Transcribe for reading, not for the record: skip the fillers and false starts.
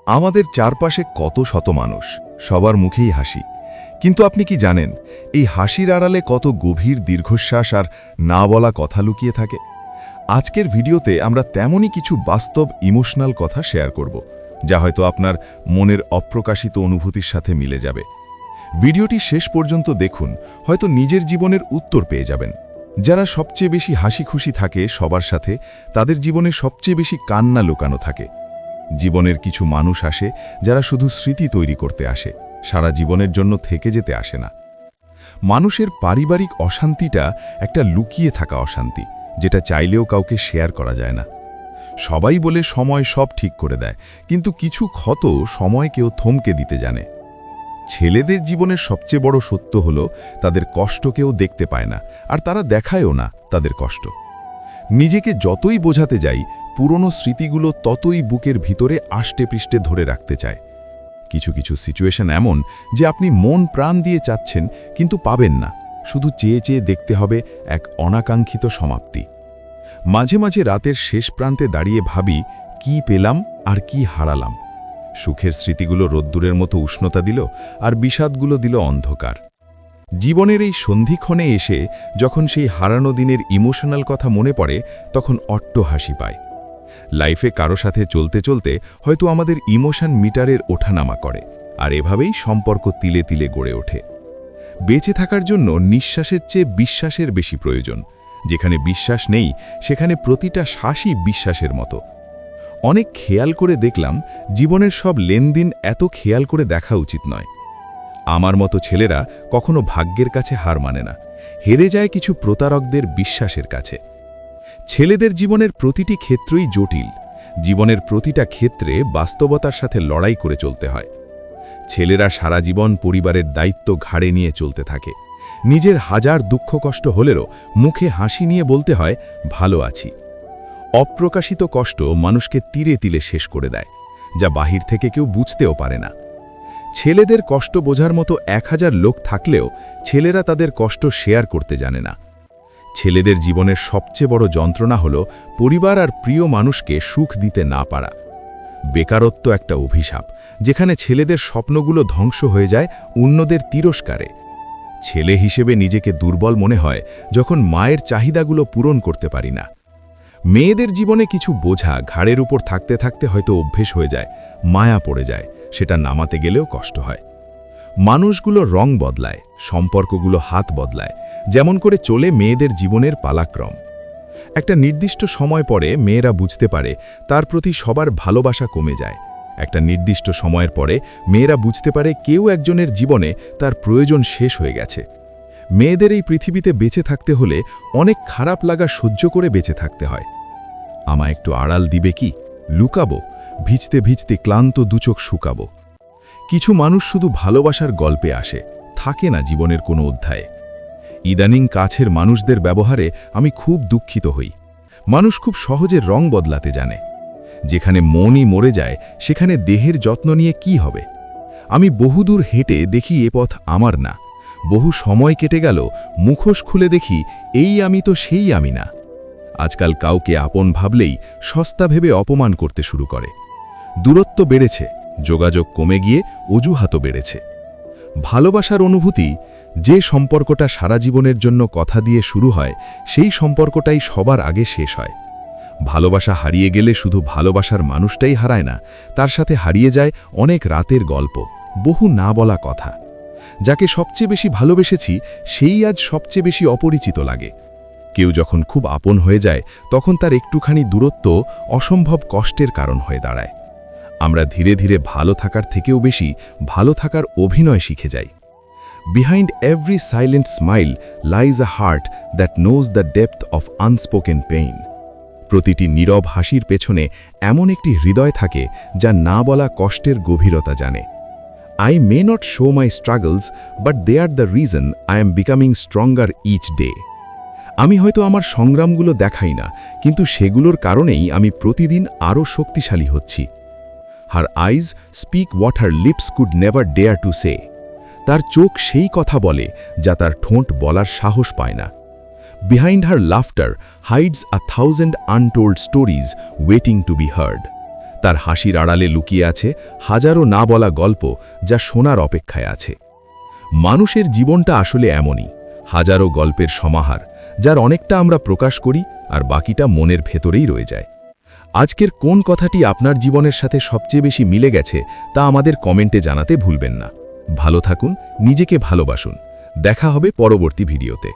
আমাদের চারপাশে কত শত মানুষ, সবার মুখেই হাসি। কিন্তু আপনি কি জানেন এই হাসির আড়ালে কত গভীর দীর্ঘশ্বাস আর না বলা কথা লুকিয়ে থাকে? আজকের ভিডিওতে আমরা তেমনই কিছু বাস্তব ইমোশনাল কথা শেয়ার করব, যা হয়তো আপনার মনের অপ্রকাশিত অনুভূতির সাথে মিলে যাবে। ভিডিওটি শেষ পর্যন্ত দেখুন, হয়তো নিজের জীবনের উত্তর পেয়ে যাবেন। যারা সবচেয়ে বেশি হাসি খুশি থাকে সবার সাথে, তাদের জীবনে সবচেয়ে বেশি কান্না লুকানো থাকে। জীবনের কিছু মানুষ আসে যারা শুধু স্মৃতি তৈরি করতে আসে, সারা জীবনের জন্য থেকে যেতে আসে না। মানুষের পারিবারিক অশান্তিটা একটা লুকিয়ে থাকা অশান্তি, যেটা চাইলেও কাউকে শেয়ার করা যায় না। সবাই বলে সময় সব ঠিক করে দেয়, কিন্তু কিছু ক্ষত সময় কেউ থমকে দিতে জানে। ছেলেদের জীবনের সবচেয়ে বড় সত্য হলো তাদের কষ্ট কেউ দেখতে পায় না, আর তারা দেখায়ও না তাদের কষ্ট। নিজেকে যতই বোঝাতে যাই, পুরনো স্মৃতিগুলো ততই বুকের ভিতরে আষ্টে পৃষ্ঠে ধরে রাখতে চায়। কিছু কিছু সিচুয়েশন এমন যে আপনি মন প্রাণ দিয়ে চাচ্ছেন, কিন্তু পাবেন না। শুধু চেয়ে চেয়ে দেখতে হবে এক অনাকাঙ্ক্ষিত সমাপ্তি। মাঝে মাঝে রাতের শেষ প্রান্তে দাঁড়িয়ে ভাবি, কি পেলাম আর কি হারালাম। সুখের স্মৃতিগুলো রোদ্দুরের মতো উষ্ণতা দিল, আর বিষাদগুলো দিল অন্ধকার। জীবনের এই সন্ধিক্ষণে এসে যখন সেই হারানো দিনের ইমোশনাল কথা মনে পড়ে, তখন অট্ট হাসি পায়। লাইফে কারো সাথে চলতে চলতে হয়তো আমাদের ইমোশন মিটারের ওঠানামা করে, আর এভাবেই সম্পর্ক তিলে তিলে গড়ে ওঠে। বেঁচে থাকার জন্য নিঃশ্বাসের চেয়ে বিশ্বাসের বেশি প্রয়োজন। যেখানে বিশ্বাস নেই, সেখানে প্রতিটা শ্বাসই বিশ্বাসের মতো। অনেক খেয়াল করে দেখলাম, জীবনের সব লেনদেন এত খেয়াল করে দেখা উচিত নয়। আমার মতো ছেলেরা কখনো ভাগ্যের কাছে হার মানে না, হেরে যায় কিছু প্রতারকদের বিশ্বাসের কাছে। ছেলেদের জীবনের প্রতিটি ক্ষেত্রই জটিল। জীবনের প্রতিটা ক্ষেত্রে বাস্তবতার সাথে লড়াই করে চলতে হয়। ছেলেরা সারা জীবন পরিবারের দায়িত্ব ঘাড়ে নিয়ে চলতে থাকে। নিজের হাজার দুঃখ কষ্ট হলেও মুখে হাসি নিয়ে বলতে হয়, ভালো আছি। অপ্রকাশিত কষ্ট মানুষকে তিলে তিলে শেষ করে দেয়, যা বাহির থেকে কেউ বুঝতেও পারে না। ছেলেদের কষ্ট বোঝার মতো 1000 লোক থাকলেও ছেলেরা তাদের কষ্ট শেয়ার করতে জানে না। ছেলেদের জীবনের সবচেয়ে বড় যন্ত্রণা হল পরিবার আর প্রিয় মানুষকে সুখ দিতে না পারা। বেকারত্ব একটা অভিশাপ, যেখানে ছেলেদের স্বপ্নগুলো ধ্বংস হয়ে যায় অন্যদের তিরস্কারে। ছেলে হিসেবে নিজেকে দুর্বল মনে হয় যখন মায়ের চাহিদাগুলো পূরণ করতে পারি না। মেয়েদের জীবনে কিছু বোঝা ঘাড়ের উপর থাকতে থাকতে হয়তো অভ্যেস হয়ে যায়, মায়া পড়ে যায়, সেটা নামাতে গেলেও কষ্ট হয়। মানুষগুলো রং বদলায়, সম্পর্কগুলো হাত বদলায়, যেমন করে চলে মেয়েদের জীবনের পালাক্রম। একটা নির্দিষ্ট সময় পরে মেয়েরা বুঝতে পারে তার প্রতি সবার ভালোবাসা কমে যায়। একটা নির্দিষ্ট সময়ের পরে মেয়েরা বুঝতে পারে কেউ একজনের জীবনে তার প্রয়োজন শেষ হয়ে গেছে। মেয়েদের এই পৃথিবীতে বেঁচে থাকতে হলে অনেক খারাপ লাগা সহ্য করে বেঁচে থাকতে হয়। আমায় একটু আড়াল দিবে কি, লুকাবো, ভিজতে ভিজতে ক্লান্ত দুচোখ শুকাবো। কিছু মানুষ শুধু ভালোবাসার গল্পে আসে, থাকে না জীবনের কোনো অধ্যায়ে। ইদানিং কাছের মানুষদের ব্যবহারে আমি খুব দুঃখিত হই। মানুষ খুব সহজে রং বদলাতে জানে। যেখানে মনই মরে যায়, সেখানে দেহের যত্ন নিয়ে কি হবে? আমি বহুদূর হেঁটে দেখি এ পথ আমার না। বহু সময় কেটে গেল, মুখোশ খুলে দেখি এই আমি তো সেই আমি না। আজকাল কাউকে আপন ভাবলেই সস্তা ভেবে অপমান করতে শুরু করে। দূরত্ব বেড়েছে, যোগাযোগ কমে গিয়ে অজুহাতও বেড়েছে। ভালোবাসার অনুভূতি, যে সম্পর্কটা সারা জীবনের জন্য কথা দিয়ে শুরু হয়, সেই সম্পর্কটাই সবার আগে শেষ হয়। ভালোবাসা হারিয়ে গেলে শুধু ভালোবাসার মানুষটাই হারায় না, তার সাথে হারিয়ে যায় অনেক রাতের গল্প, বহু না বলা কথা। যাকে সবচেয়ে বেশি ভালোবেসেছি, সেই আজ সবচেয়ে বেশি অপরিচিত লাগে। কেউ যখন খুব আপন হয়ে যায়, তখন তার একটুখানি দূরত্ব অসম্ভব কষ্টের কারণ হয়ে দাঁড়ায়। আমরা ধীরে ধীরে ভালো থাকার থেকেও বেশি ভালো থাকার অভিনয় শিখে যাই। Behind every silent smile lies a heart that knows the depth of unspoken pain. প্রতিটি নীরব হাসির পেছনে এমন একটি হৃদয় থাকে যা না বলা কষ্টের গভীরতা জানে। I may not show my struggles, but they are the reason I am becoming stronger each day. আমি হয়তো আমার সংগ্রামগুলো দেখাই না, কিন্তু সেগুলোর কারণেই আমি প্রতিদিন আরও শক্তিশালী হচ্ছি। Her eyes speak what her lips could never dare to say. তার চোখ সেই কথা বলে যা তার ঠোঁট বলার সাহস পায় না। Behind her laughter hides 1000 untold stories waiting to be heard. তার হাসির আড়ালে লুকিয়ে আছে হাজারো না বলা গল্প যা শোনার অপেক্ষায় আছে। মানুষের জীবনটা আসলে এমনই, হাজারো গল্পের সমাহার, যার অনেকটা আমরা প্রকাশ করি আর বাকিটা মনের ভেতরেই রয়ে যায়। আজকের কোন কথাটি আপনার জীবনের সাথে সবচেয়ে বেশি মিলে গেছে তা আমাদের কমেন্টে জানাতে ভুলবেন না। ভালো থাকুন, নিজেকে ভালোবাসুন। দেখা হবে পরবর্তী ভিডিওতে।